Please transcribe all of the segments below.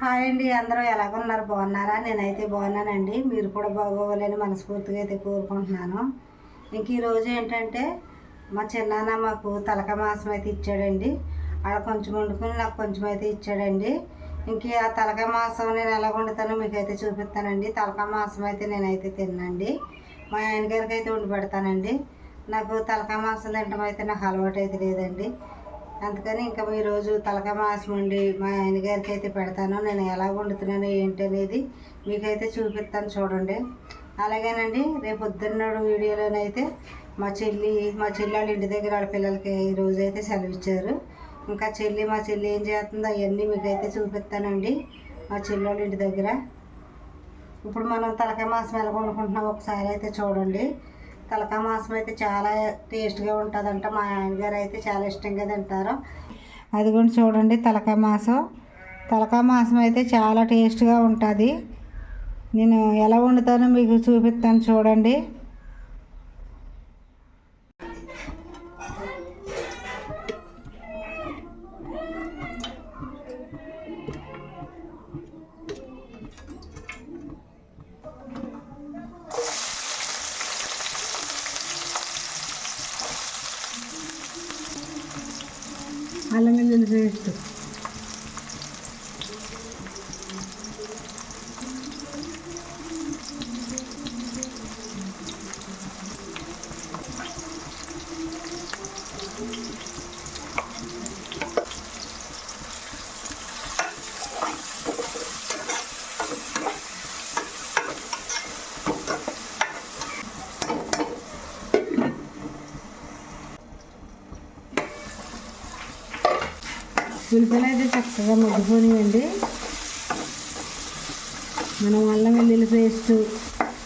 Hi అండి, అందరూ ఎలాగున్నారు? బాగున్నారా? నేనైతే బాగున్నానండి. మీరు కూడా బాగోవాలని మనస్ఫూర్తిగా అయితే కోరుకుంటున్నాను. ఇంక ఈరోజు ఏంటంటే మా చిన్నాన్న మాకు తలక మాంసం అయితే ఇచ్చాడండి. అక్కడ కొంచెం వండుకుని నాకు కొంచెం అయితే ఇచ్చాడండి. ఇంక ఆ తలక మాంసం నేను ఎలా వండుతానో మీకు అయితే చూపిస్తానండి. తలక మాంసం అయితే నేనైతే తిన్నాండి. మా ఆయన గారికి అయితే వండి పెడతానండి. నాకు తలక మాంసం తినడం అయితే నాకు అలవాటు అయితే లేదండి. అందుకని ఇంకా ఈరోజు తలకాయ మాంసం వండి మా ఆయన గారికి అయితే పెడతాను. నేను ఎలా వండుతున్నాను ఏంటి అనేది మీకైతే చూపిస్తాను, చూడండి. అలాగేనండి, రేపు పొద్దున్న వీడియోలోనైతే మా చెల్లి వాళ్ళ ఇంటి దగ్గర వాళ్ళ పిల్లలకి ఈరోజు అయితే సెలవు ఇచ్చారు. ఇంకా మా చెల్లి ఏం చేస్తుందో అవన్నీ మీకైతే చూపిస్తానండి మా చెల్లి వాళ్ళ ఇంటి దగ్గర. ఇప్పుడు మనం తలకాయ మాంసం ఎలా వండుకుంటున్నాం ఒకసారి అయితే చూడండి. తలకాయ మాంసం అయితే చాలా టేస్ట్గా ఉంటుందంట. మా ఆయన గారు అయితే చాలా ఇష్టంగా తింటారు. అది కూడా చూడండి, తలకాయ మాంసం అయితే చాలా టేస్ట్గా ఉంటుంది. నేను ఎలా వండుతానో మీకు చూపిస్తాను, చూడండి. అల్లం వెల్లుల్లి పేస్ట్, ఉల్లిపాయలు అయితే చక్కగా మగ్గిపోనియండి. మనం అల్లం వెల్లుల్లి పేస్ట్,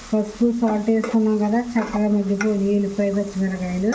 పసుపు, సాల్ట్ వేసుకున్నాం కదా, చక్కగా మగ్గిపోయి ఉల్లిపాయ పచ్చిమిరకాయలు.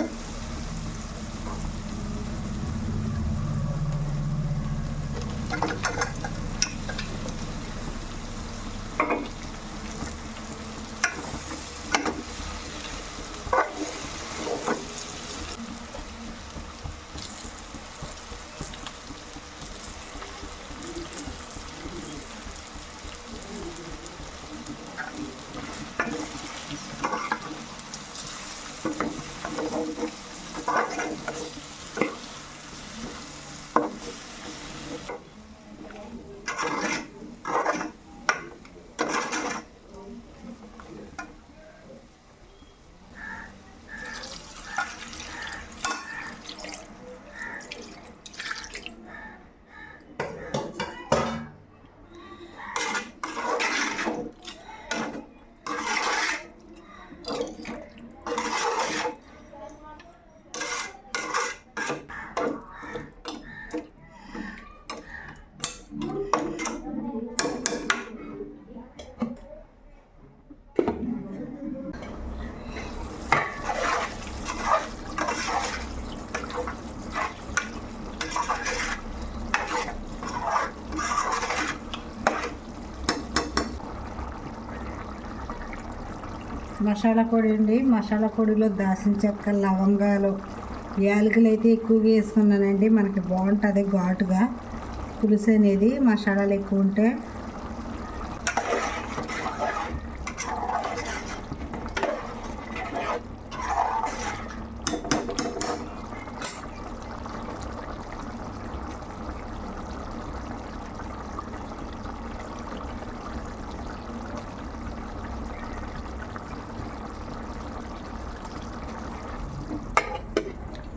మసాలా పొడి అండి. మసాలా పొడిలో దాల్చిన చెక్క, లవంగాలు, యాలకులు అయితే ఎక్కువగా వేసుకున్నానండి. మనకి బాగుంటుంది ఘాటుగా పులుసు అనేది, మసాలాలు ఎక్కువ ఉంటే.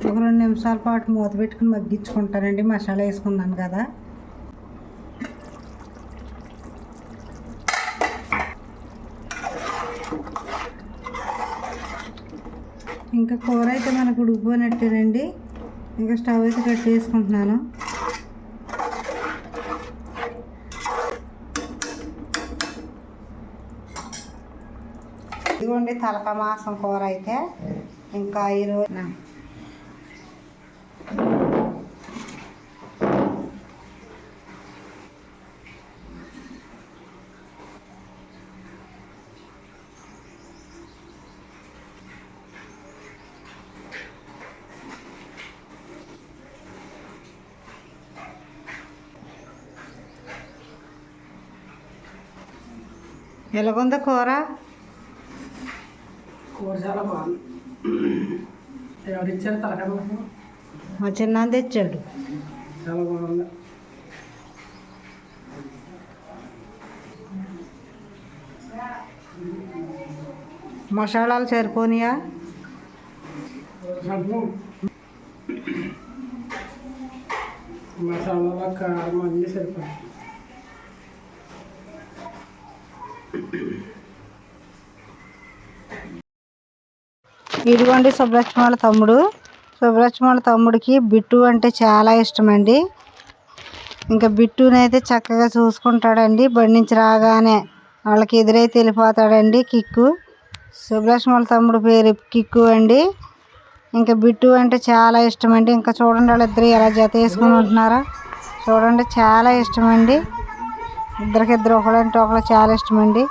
ఒక 2 నిమిషాల పాటు మూత పెట్టుకుని మగ్గించుకుంటానండి. మసాలా వేసుకున్నాను కదా. ఇంకా కూర అయితే మనకు ఉడికిపోయినట్టేనండి. ఇంకా స్టవ్ అయితే కట్టేసుకుంటున్నాను. ఇదిగోండి తలకాయ మాంసం కూర అయితే. ఇంకా ఈరోజు ఎలాగుందో కూర? కూర చాలా బాగుంది. ఎవరిచ్చారు తలకాయ మాసం? మా చిన్న తెచ్చాడు. చాలా బాగుంది. మసాలాలు సరిపోనియా? మసాలా కారం అన్నీ సరిపోయి. ఇదిగోండి సుబ్బలక్ష్మి తమ్ముడు. సుబ్బలక్ష్మి తమ్ముడికి బిట్టు అంటే చాలా ఇష్టం అండి. ఇంకా బిట్టునైతే చక్కగా చూసుకుంటాడండి. బండి నుంచి రాగానే వాళ్ళకి ఎదురైతే వెళ్ళిపోతాడండి. కిక్కు. సుబ్బలక్ష్మి తమ్ముడు పేరు కిక్కు అండి. ఇంకా బిట్టు అంటే చాలా ఇష్టం అండి. ఇంకా చూడండి వాళ్ళిద్దరు ఎలా జత వేసుకుని ఉంటున్నారో చూడండి. చాలా ఇష్టం అండి. ఇద్దరికిద్దరు ఒకళ్ళంటే ఒకళ్ళు చాలా ఇష్టం అండి.